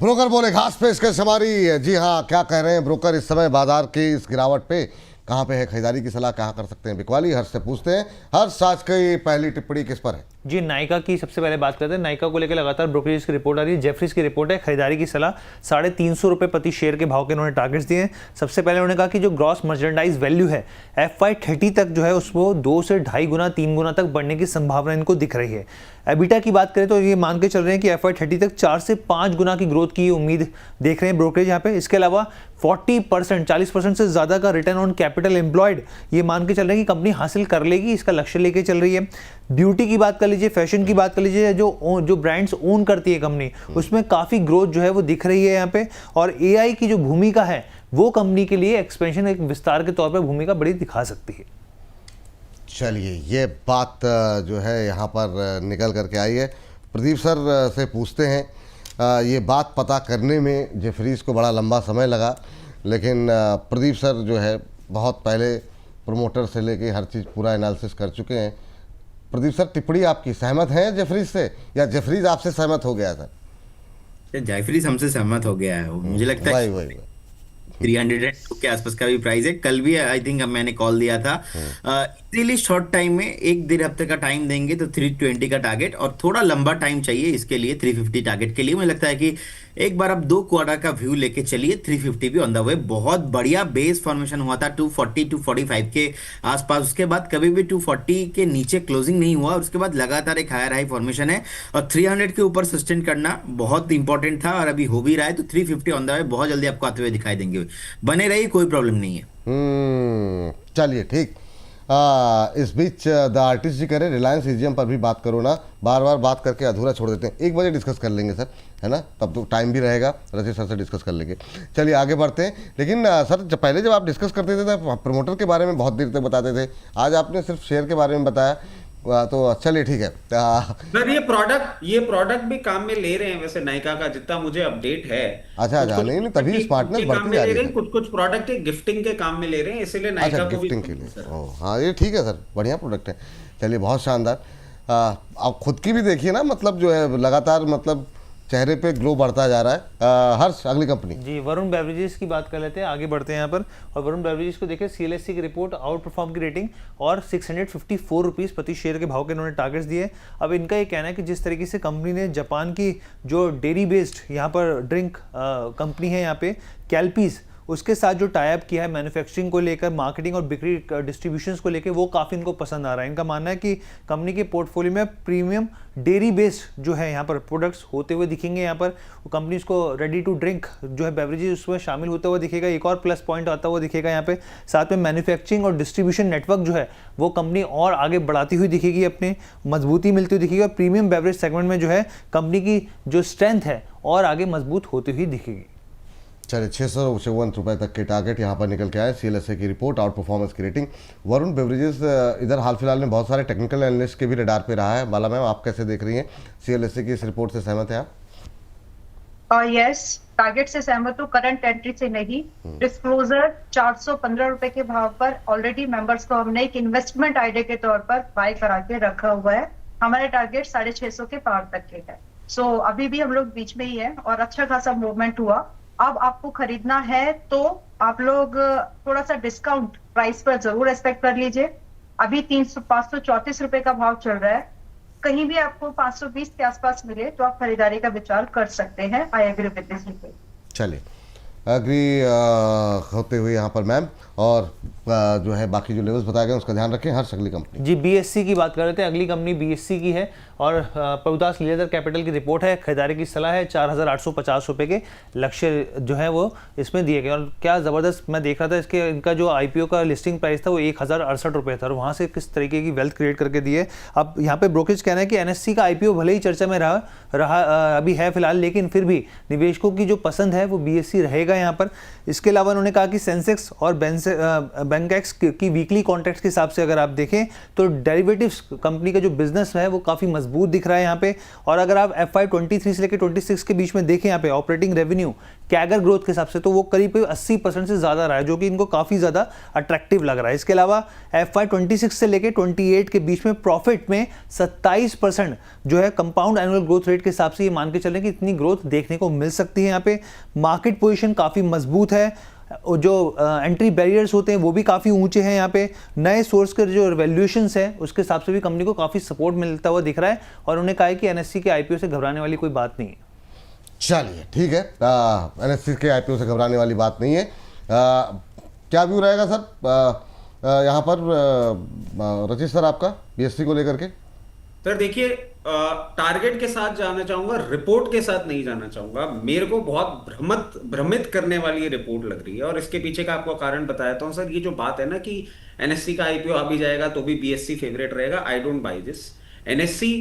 Broker बोले घास पे इसके सवारी। जी हाँ, क्या कह रहे हैं ब्रोकर इस समय बाजार की इस गिरावट पे? कहाँ पे है खरीदारी की सलाह, कहाँ कर सकते हैं बिकवाली? हर्ष से पूछते हैं। हर्ष, आज की पहली टिप्पणी किस पर है? जी, नाइका की सबसे पहले बात करते हैं। नाइका को लेकर लगातार ब्रोकरेज की रिपोर्ट आ रही है। जेफरीज की रिपोर्ट है, खरीदारी की सलाह 350 रुपये प्रति शेयर के भाव के उन्होंने टारगेट्स दिए हैं। सबसे पहले उन्होंने कहा कि जो ग्रॉस मर्चेंडाइज वैल्यू है FY30 तक जो है उसको 2 से 2.5 गुना 3 गुना तक बढ़ने की संभावना इनको दिख रही है। एबिटा की बात करें तो ये मान के चल रहे हैं कि FY30 तक 4 से 5 गुना की ग्रोथ की उम्मीद देख रहे हैं ब्रोकरेज यहाँ पे। इसके अलावा 40% से ज़्यादा का रिटर्न ऑन कैपिटल एम्प्लॉयड ये मान के चल रहे हैं कि कंपनी हासिल कर लेगी, इसका लक्ष्य लेके चल रही है। ब्यूटी की बात कर लीजिए, फैशन की बात कर लीजिए, जो ब्रांड्स ओन करती है कंपनी उसमें काफ़ी ग्रोथ जो है वो दिख रही है यहाँ पे। और AI की जो भूमिका है वो कंपनी के लिए एक्सपेंशन, एक विस्तार के तौर पर भूमिका बड़ी दिखा सकती है। चलिए, ये बात जो है यहाँ पर निकल करके आई है। प्रदीप सर से पूछते हैं। ये बात पता करने में जेफरीज को बड़ा लंबा समय लगा, लेकिन प्रदीप सर जो है बहुत पहले प्रमोटर से लेके हर चीज़ पूरा एनालिसिस कर चुके हैं। प्रदीप सर, टिप्पणी आपकी, सहमत हैं जेफरीज से या जेफरीज आपसे सहमत हो गया सर? जेफरीज हमसे सहमत हो गया है। मुझे लगता है वही 302 के आसपास का भी प्राइस है। कल भी आई थिंक मैंने कॉल दिया था। इजीली शॉर्ट टाइम में 1-1.5 हफ्ते का टाइम देंगे तो 320 का टारगेट, और थोड़ा लंबा टाइम चाहिए इसके लिए 350 टारगेट के लिए। मुझे लगता है कि एक बार अब 2 क्वार्टर का व्यू लेके चलिए, 350 भी ऑन द वे। बहुत बढ़िया बेस फॉर्मेशन हुआ था 240-245 के आसपास। उसके बाद कभी भी 240 के नीचे क्लोजिंग नहीं हुआ, उसके बाद लगातार एक हायर हाई फॉर्मेशन है, और 300 के ऊपर सस्टेन करना बहुत इंपॉर्टेंट था और अभी हो भी रहा है। तो 350 ऑन द वे बहुत जल्दी आपको आते हुए दिखाई देंगे। बने रही, कोई प्रॉब्लम नहीं है। चलिए ठीक। इस बीच द आर्टिस्ट जी कह रहे रिलायंस EGM पर भी बात करो ना, बार बार बात करके अधूरा छोड़ देते हैं। 1 बजे डिस्कस कर लेंगे सर, है ना? तब तो टाइम भी रहेगा, रजत सर से डिस्कस कर लेंगे। चलिए आगे बढ़ते हैं। लेकिन सर, पहले जब आप डिस्कस करते थे तो प्रमोटर के बारे में बहुत देर तक बताते थे, आज आपने सिर्फ शेयर के बारे में बताया। तो चलिए ठीक है। सर, ये प्रोडक्ट भी काम में ले रहे हैं वैसे नाइका का, जितना मुझे अपडेट है। अच्छा, नहीं, तभी स्मार्टनेस बढ़ती जा रही है। कुछ प्रोडक्ट गिफ्टिंग के काम में ले रहे हैं, इसीलिए नाइका को भी गिफ्टिंग के लिए। हाँ, ये ठीक है सर, बढ़िया प्रोडक्ट है। चलिए, बहुत शानदार। आप खुद की भी देखिए ना, मतलब जो है लगातार, मतलब चेहरे पे ग्लो बढ़ता जा रहा है। हर्ष, अगली कंपनी जी, वरुण बेवरेजेस की बात कर लेते हैं, आगे बढ़ते हैं यहाँ पर। और वरुण बेवरेजेस को देखिए, CLSA की रिपोर्ट, आउट परफॉर्म की रेटिंग और 654 रुपीज़ प्रति शेयर के भाव के इन्होंने टारगेट्स दिए। अब इनका ये कहना है कि जिस तरीके से कंपनी ने जापान की जो डेयरी बेस्ड यहाँ पर ड्रिंक कंपनी है यहाँ पे कैल्पीज, उसके साथ जो टाई अप किया है मैन्युफैक्चरिंग को लेकर, मार्केटिंग और बिक्री डिस्ट्रीब्यूशंस को लेकर, वो काफ़ी इनको पसंद आ रहा है। इनका मानना है कि कंपनी के पोर्टफोलियो में प्रीमियम डेयरी बेस्ड जो है यहाँ पर प्रोडक्ट्स होते हुए दिखेंगे। यहाँ पर कंपनी को रेडी टू ड्रिंक जो है बेवरेजेस उसमें शामिल होता हुआ दिखेगा। एक और प्लस पॉइंट आता हुआ दिखेगा यहाँ पे। साथ में मैन्युफैक्चरिंग और डिस्ट्रीब्यूशन नेटवर्क जो है वो कंपनी और आगे बढ़ाती हुई दिखेगी, अपनी मजबूती मिलती हुई दिखेगी। और प्रीमियम बेवरेज सेगमेंट में जो है कंपनी की जो स्ट्रेंथ है और आगे मजबूत होती हुई दिखेगी। चलिए, 651 रुपये तक के टारगेट यहाँ पर निकल के आए। CLSA की रिपोर्ट, आउट परफॉर्मेंस की रेटिंग। वरुण बेवरेजेस इधर हाल फिलहाल में बहुत सारे टेक्निकल एनालिस्ट के भी रडार पे रहा है। बाला मैम, आप कैसे देख रही हैं? CLSA की इस रिपोर्ट से सहमत हैं आप? यस, टारगेट से सहमत हूँ, करंट एंट्री से नहीं। डिस्क्लोजर 415 रुपए के भाव पर ऑलरेडी मेंबर्स को हमने एक इन्वेस्टमेंट आइडिया के तौर पर बाय करा के रखा हुआ है। हमारे टारगेट 650 के पार तक के है। सो अभी भी हम लोग बीच में ही है और अच्छा खासा मूवमेंट हुआ। अब आपको खरीदना है तो आप लोग थोड़ा सा डिस्काउंट प्राइस पर जरूर एक्सपेक्ट कर लीजिए। अभी 534 रुपए का भाव चल रहा है। कहीं भी आपको 520 के आसपास मिले तो आप खरीदारी का विचार कर सकते हैं। I agree with this. चलिए, एग्री होते हुए यहाँ पर मैम, और जो है बाकी जो लेवल्स बताए गए उसका ध्यान रखें। हर अगली कंपनी जी, BSC की बात कर रहे थे। अगली कंपनी BSC की है और प्रभुदास लीलाधर कैपिटल की रिपोर्ट है। खरीदारी की सलाह है 4,850 रुपये के लक्ष्य जो है वो इसमें दिए गए। और क्या ज़बरदस्त, मैं देख रहा था इसके, इनका जो IPO का लिस्टिंग प्राइस था वो 1,068 रुपये था, और वहाँ से किस तरीके की वेल्थ क्रिएट करके दिए। अब यहाँ पे ब्रोकरेज कहना है कि NSE का IPO भले ही चर्चा में रहा अभी है फिलहाल, लेकिन फिर भी निवेशकों की जो पसंद है वो BSC रहेगा यहाँ पर। इसके अलावा उन्होंने कहा कि सेंसेक्स और बेंजी बैंकैक्स की वीकली कॉन्ट्रैक्ट्स के हिसाब से अगर आप देखें तो डेरिवेटिव्स कंपनी का जो बिजनेस है वो काफ़ी मजबूत दिख रहा है यहाँ पे। और अगर आप FY 23 से लेकर 26 के बीच में देखें यहाँ पे ऑपरेटिंग रेवेन्यू कैगर ग्रोथ के हिसाब से तो वो करीब 80% से ज़्यादा रहा है, जो कि इनको काफ़ी ज़्यादा अट्रैक्टिव लग रहा है। इसके अलावा FY 26 से लेकर 28 के बीच में प्रॉफिट में 27% जो है कंपाउंड एनुअल ग्रोथ रेट के हिसाब से ये मान के चलें कि इतनी ग्रोथ देखने को मिल सकती है यहाँ पे। मार्केट पोजीशन काफ़ी मजबूत है, जो एंट्री बैरियर्स होते हैं वो भी काफ़ी ऊंचे हैं यहाँ पे। नए सोर्स के जो वैल्यूएशंस है उसके हिसाब से भी कंपनी को काफ़ी सपोर्ट मिलता हुआ दिख रहा है और उन्होंने कहा है कि NSE के IPO से घबराने वाली कोई बात नहीं है। चलिए ठीक है, NSE के IPO से घबराने वाली बात नहीं है। क्या व्यू रहेगा सर यहाँ पर रचित सर आपका BSE को लेकर के? सर देखिए, टारगेट के साथ जाना चाहूंगा, रिपोर्ट के साथ नहीं जाना चाहूंगा। मेरे को बहुत भ्रमित करने वाली ये रिपोर्ट लग रही है और इसके पीछे का आपको कारण बताता हूं। सर ये जो बात है ना कि NSE का IPO आ भी जाएगा तो भी BSE फेवरेट रहेगा, I don't buy this. NSE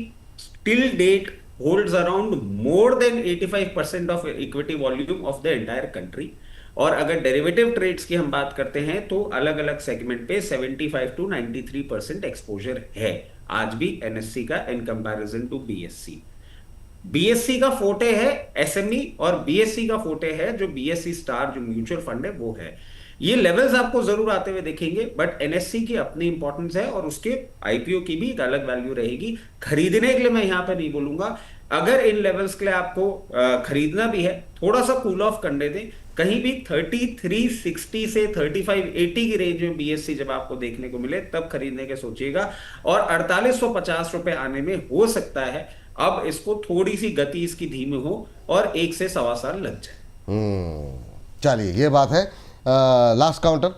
till date holds around more than 85% of equity volume of the entire country. और अगर डेरिवेटिव ट्रेड्स की हम बात करते हैं तो अलग अलग सेगमेंट पे 75 to 93% एक्सपोजर है आज भी NSE का in comparison to BSE। BSE का फोटे है SME और BSE का फोटे है जो BSE स्टार जो म्यूचुअल फंड है वो है। ये लेवल्स आपको जरूर आते हुए दिखेंगे, बट NSE की अपनी इंपॉर्टेंस है और उसके IPO की भी एक अलग वैल्यू रहेगी। खरीदने के लिए मैं यहां पे नहीं बोलूंगा, अगर इन लेवल्स के लिए आपको खरीदना भी है थोड़ा सा कूल ऑफ करने दें। कहीं भी 3360 से 3580 की रेंज में BSE जब आपको देखने को मिले तब खरीदने के सोचिएगा और 4850 रुपए आने में हो सकता है अब इसको थोड़ी सी गति इसकी धीमी हो और 1 से सवा साल लग जाए। चलिए ये बात है। लास्ट काउंटर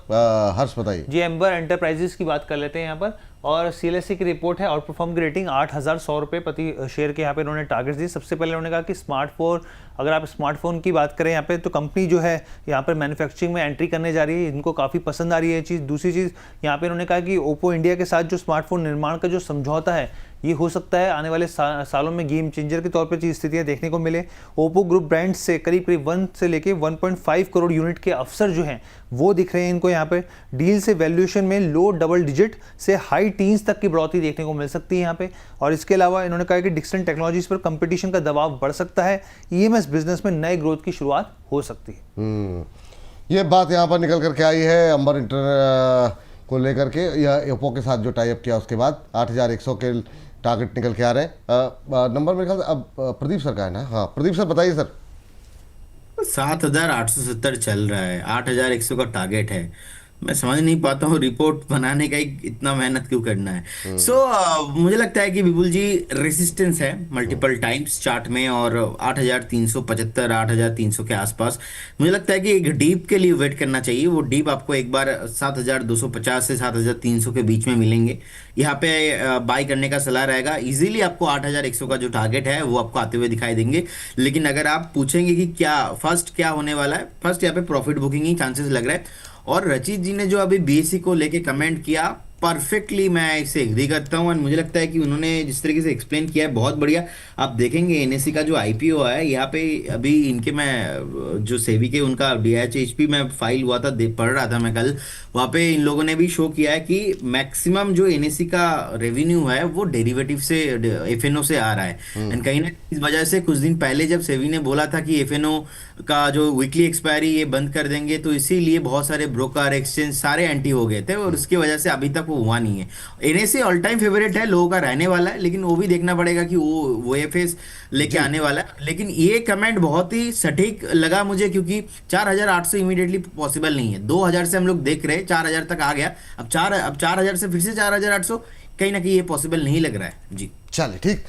हर्ष बताइए जी। एम्बर एंटरप्राइजेस की बात कर लेते हैं यहाँ पर, और CLSE की रिपोर्ट है, आउट परफॉर्म की रेटिंग 8100 रुपये प्रति शेयर के यहाँ पे उन्होंने टारगेट्स दिए। सबसे पहले उन्होंने कहा कि स्मार्टफोन, अगर आप स्मार्टफोन की बात करें यहाँ पे तो कंपनी जो है यहाँ पर मैन्युफैक्चरिंग में एंट्री करने जा रही है, इनको काफ़ी पसंद आ रही है ये चीज़। दूसरी चीज़ यहाँ पे उन्होंने कहा कि ओप्पो इंडिया के साथ जो स्मार्टफोन निर्माण का जो समझौता है ये हो सकता है आने वाले सालों में गेम चेंजर के तौर पर स्थितियाँ देखने को मिले। ओप्पो ग्रुप ब्रांड से करीब 1 से लेके 1.5 करोड़ यूनिट के अवसर जो हैं वो दिख रहे हैं इनको यहाँ पे। डील से वैल्यूएशन में लो डबल डिजिट से हाई टीन्स तक की बढ़ोतरी देखने को मिल सकती है यहाँ पे। और इसके अलावा इन्होंने कहा कि डिक्सन टेक्नोलॉजीज पर कंपटीशन का दबाव बढ़ सकता है, EMS बिजनेस में नए ग्रोथ की शुरुआत हो सकती है। ये बात यहाँ पर निकल करके आई है अंबर इंटर को लेकर के, या ओप्पो के साथ जो टाइप किया उसके बाद 8100 के टारगेट निकल के आ रहे हैं। नंबर मेरे ख्याल से अब प्रदीप सर का है ना? हाँ प्रदीप सर बताइए सर। 7870 चल रहा है, 8100 का टारगेट है। मैं समझ नहीं पाता हूँ रिपोर्ट बनाने का इतना मेहनत क्यों करना है। मुझे लगता है कि विपुल जी रेसिस्टेंस है मल्टीपल टाइम्स चार्ट में और 8375 8300 के आसपास मुझे लगता है कि एक डीप के लिए वेट करना चाहिए। वो डीप आपको एक बार 7250 से 7300 के बीच में मिलेंगे, यहाँ पे बाई करने का सलाह रहेगा। इजीली आपको 8100 का जो टारगेट है वो आपको आते हुए दिखाई देंगे। लेकिन अगर आप पूछेंगे कि क्या होने वाला है, फर्स्ट यहाँ पे प्रॉफिट बुकिंग ही चांसेस लग रहा है। और रचित जी ने जो अभी BSE को लेके कमेंट किया परफेक्टली मैं इससे एग्री करता हूँ और मुझे लगता है कि उन्होंने जिस तरीके से एक्सप्लेन किया है बहुत बढ़िया। आप देखेंगे NSE का जो IPO है यहाँ पे अभी इनके, मैं जो सेबी के उनका DIHHP में फाइल हुआ था पढ़ रहा था मैं कल, वहाँ पे इन लोगों ने भी शो किया है कि मैक्सिमम जो NSE का रेवेन्यू है वो डेरिवेटिव से FNO से आ रहा है। एंड कहीं ना इस वजह से कुछ दिन पहले जब सेबी ने बोला था कि FNO का जो वीकली एक्सपायरी ये बंद कर देंगे तो इसीलिए बहुत सारे ब्रोकर एक्सचेंज सारे एंटी हो गए थे और उसकी वजह से अभी तक हुआ नहीं है। NSE ऑल टाइम फेवरेट है, लोगों का रहने वाला है, लेकिन वो भी देखना पड़ेगा कि वो FS लेके आने वाला है। लेकिन ये कमेंट बहुत ही सटीक लगा मुझे क्योंकि 4800 इमीडिएटली पॉसिबल नहीं है। 2000 से हम लोग देख रहे हैं 4000 तक आ गया, अब 4000 से फिर से 4800 कहीं ना कहीं ये पॉसिबल नहीं लग रहा है जी। चलिए ठीक।